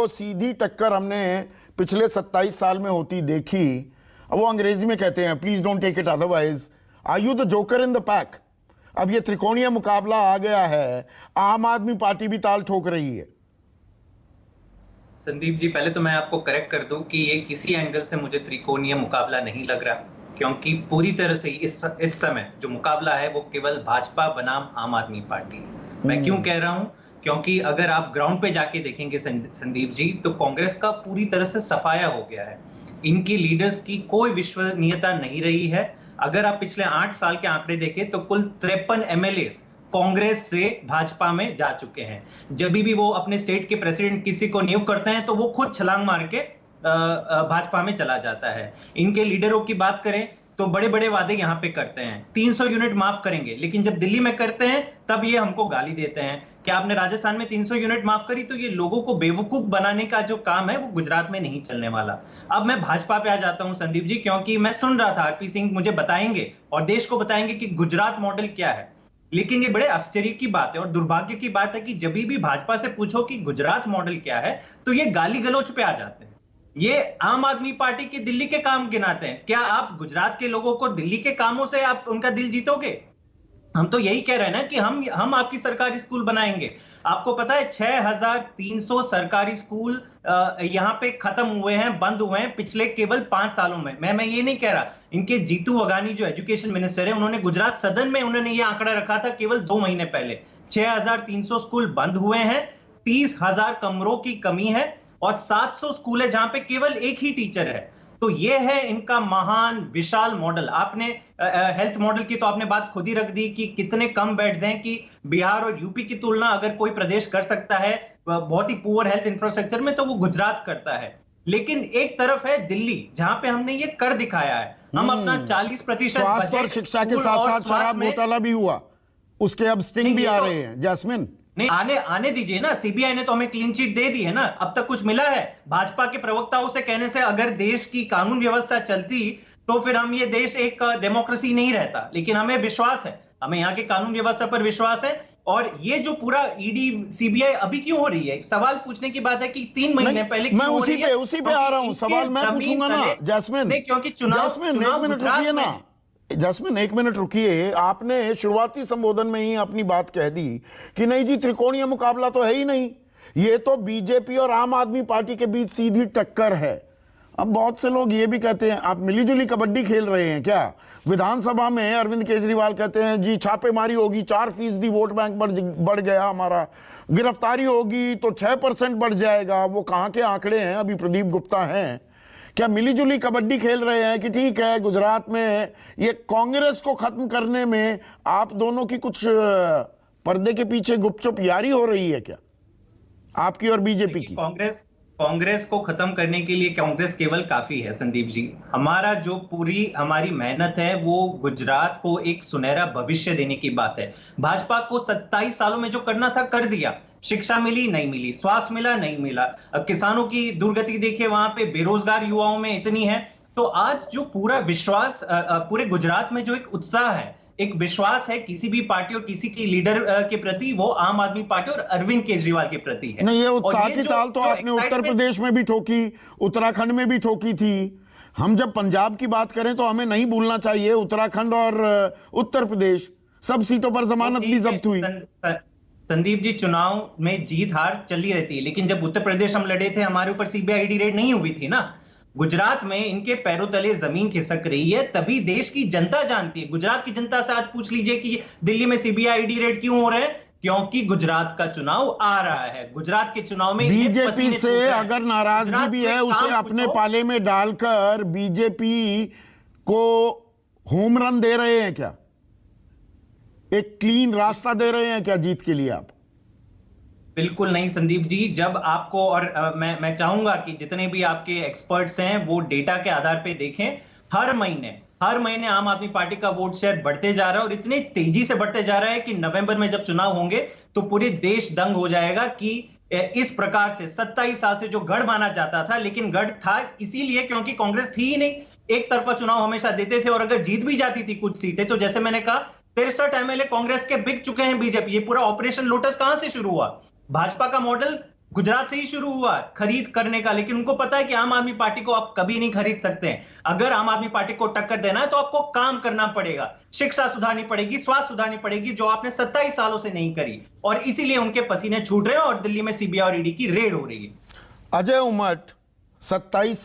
सीधी टक्कर हमने पिछले 27 साल में होती देखी। अब वो अंग्रेजी में कहते हैं, please don't take it otherwise, are you the joker in the pack? अब ये त्रिकोणीय मुकाबला आ गया है, आम आदमी पार्टी भी ताल ठोक रही है। संदीप जी, पहले तो मैं आपको करेक्ट कर दूं कि ये किसी एंगल से मुझे त्रिकोणीय मुकाबला नहीं लग रहा, क्योंकि पूरी तरह से इस समय जो मुकाबला है वो केवल भाजपा बनाम आम आदमी पार्टी है। मैं क्यों कह रहा हूं? क्योंकि अगर आप ग्राउंड पे जाके देखेंगे संदीप जी, तो कांग्रेस का पूरी तरह से सफाया हो गया है। इनकी लीडर्स की कोई विश्वसनीयता नहीं रही है। अगर आप पिछले 8 साल के आंकड़े देखें तो कुल 53 एमएलए कांग्रेस से भाजपा में जा चुके हैं। जब भी वो अपने स्टेट के प्रेसिडेंट किसी को नियुक्त करते हैं तो वो खुद छलांग मार के भाजपा में चला जाता है। इनके लीडरों की बात करें तो बड़े बड़े वादे यहां पे करते हैं, 300 यूनिट माफ करेंगे, लेकिन जब दिल्ली में करते हैं तब ये हमको गाली देते हैं कि आपने राजस्थान में 300 यूनिट माफ करी। तो ये लोगों को बेवकूफ बनाने का जो काम है वो गुजरात में नहीं चलने वाला। अब मैं भाजपा पे आ जाता हूं संदीप जी, क्योंकि मैं सुन रहा था आरपी सिंह मुझे बताएंगे और देश को बताएंगे कि गुजरात मॉडल क्या है। लेकिन ये बड़े आश्चर्य की बात है और दुर्भाग्य की बात है कि जब भी भाजपा से पूछो कि गुजरात मॉडल क्या है तो ये गाली गलौच पे आ जाते हैं। ये आम आदमी पार्टी के दिल्ली के काम गिनाते हैं। क्या आप गुजरात के लोगों को दिल्ली के कामों से आप उनका दिल जीतोगे? हम तो यही कह रहे हैं ना कि हम आपकी सरकारी स्कूल बनाएंगे। आपको पता है 6300 सरकारी स्कूल यहां पे खत्म हुए हैं, बंद हुए हैं पिछले केवल 5 सालों में। मैं ये नहीं कह रहा। इनके जीतू वघानी जो एजुकेशन मिनिस्टर है, उन्होंने गुजरात सदन में उन्होंने ये आंकड़ा रखा था केवल 2 महीने पहले। 6300 स्कूल बंद हुए हैं, 30,000 कमरों की कमी है और 700 स्कूल है जहां पे केवल एक ही टीचर है। तो ये है इनका महान विशाल मॉडल। आपने हेल्थ मॉडल की तो आपने बात खुद ही रख दी कि कितने कम बेड्स हैं, कि बिहार और यूपी की तुलना अगर कोई प्रदेश कर सकता है बहुत ही पुअर हेल्थ इंफ्रास्ट्रक्चर में तो वो गुजरात करता है। लेकिन एक तरफ है दिल्ली जहां पे हमने ये कर दिखाया है। हम अपना 40% स्वास्थ्य और शिक्षा के साथ साथ शराब घोटाला भी हुआ, उसके अब स्टिंग भी आ रहे हैं। जैस्मिन, नहीं, आने दीजिए ना। सीबीआई ने तो हमें क्लीन चिट दे दी है ना, अब तक कुछ मिला है? भाजपा के प्रवक्ताओं से कहने से अगर देश की कानून व्यवस्था चलती तो फिर हम ये देश एक डेमोक्रेसी नहीं रहता। लेकिन हमें विश्वास है, हमें यहाँ के कानून व्यवस्था पर विश्वास है। और ये जो पूरा ईडी सीबीआई अभी क्यों हो रही है, सवाल पूछने की बात है कि 3 महीने पहले मैं उसी पे आ रहा हूं। सवाल मैं पूछूंगा ना जैस्मिन, क्योंकि चुनाव 1 मिनट रुकिए ना जैस्मिन, 1 मिनट रुकिए। आपने शुरुआती संबोधन में ही अपनी बात कह दी कि नहीं जी त्रिकोणीय मुकाबला तो है ही नहीं, ये तो बीजेपी और आम आदमी पार्टी के बीच सीधी टक्कर है। अब बहुत से लोग ये भी कहते हैं आप मिलीजुली कबड्डी खेल रहे हैं क्या? विधानसभा में अरविंद केजरीवाल कहते हैं जी छापेमारी होगी 4% वोट बैंक बढ़ गया हमारा, गिरफ्तारी होगी तो 6% बढ़ जाएगा। वो कहाँ के आंकड़े हैं? अभी प्रदीप गुप्ता हैं। क्या मिलीजुली कबड्डी खेल रहे हैं कि ठीक है गुजरात में ये कांग्रेस को खत्म करने में आप दोनों की कुछ पर्दे के पीछे गुपचुप यारी हो रही है क्या, आपकी और बीजेपी की? कांग्रेस को खत्म करने के लिए कांग्रेस केवल काफी है संदीप जी। हमारा जो पूरी हमारी मेहनत है वो गुजरात को एक सुनहरा भविष्य देने की बात है। भाजपा को 27 सालों में जो करना था कर दिया। शिक्षा मिली नहीं मिली, स्वास्थ्य मिला नहीं मिला, अब किसानों की दुर्गति देखिए, वहां पे बेरोजगार युवाओं में इतनी है। तो आज जो पूरा विश्वास पूरे गुजरात में जो एक उत्साह है, एक विश्वास है किसी भी पार्टी और किसी की लीडर के प्रति, वो आम आदमी पार्टी और अरविंद केजरीवाल के प्रति है। नहीं, ये उत्साह की ताल तो आपने उत्तर प्रदेश में भी ठोकी, उत्तराखंड में भी ठोकी थी। हम जब पंजाब की बात करें तो हमें नहीं भूलना चाहिए उत्तराखंड और उत्तर प्रदेश, सब सीटों पर जमानत भी जब्त हुई। संदीप जी, चुनाव में जीत हार चली रहती है, लेकिन जब उत्तर प्रदेश हम लड़े थे हमारे ऊपर सीबीआई रेड नहीं हुई थी ना। गुजरात में इनके पैरों तले जमीन खिसक रही है, तभी देश की जनता जानती है। गुजरात की जनता से आज पूछ लीजिए कि दिल्ली में सीबीआई रेड क्यों हो रहे हैं? क्योंकि गुजरात का चुनाव आ रहा है। गुजरात के चुनाव में बीजेपी से अगर नाराजगी भी है उसे अपने पाले में डालकर बीजेपी को होम रन दे रहे हैं क्या, एक क्लीन रास्ता दे रहे हैं क्या जीत के लिए आप? बिल्कुल नहीं संदीप जी। जब आपको और मैं चाहूंगा कि जितने भी आपके एक्सपर्ट्स हैं वो डेटा के आधार पे देखें। हर महीने आम आदमी पार्टी का वोट शेयर बढ़ते जा रहा है और इतने तेजी से बढ़ते जा रहा है कि नवंबर में जब चुनाव होंगे तो पूरे देश दंग हो जाएगा कि इस प्रकार से 27 साल से जो गढ़ माना जाता था, लेकिन गढ़ था इसीलिए क्योंकि कांग्रेस थी ही नहीं। एक तरफा चुनाव हमेशा देते थे और अगर जीत भी जाती थी कुछ सीटें तो जैसे मैंने कहा 63 एमएलए कांग्रेस के बिक चुके हैं बीजेपी। ये पूरा ऑपरेशन लोटस कहां से शुरू हुआ? भाजपा का मॉडल गुजरात से ही शुरू हुआ खरीद करने का, लेकिन उनको पता है कि आम आदमी पार्टी को आप कभी नहीं खरीद सकते हैं। अगर आम आदमी पार्टी को टक्कर देना है तो आपको काम करना पड़ेगा, शिक्षा सुधारनी पड़ेगी, स्वास्थ्य सुधारनी पड़ेगी, जो आपने 27 सालों से नहीं करी, और इसीलिए उनके पसीने छूट रहे हैं और दिल्ली में सीबीआई और ईडी की रेड हो रही है। अजय उमट 27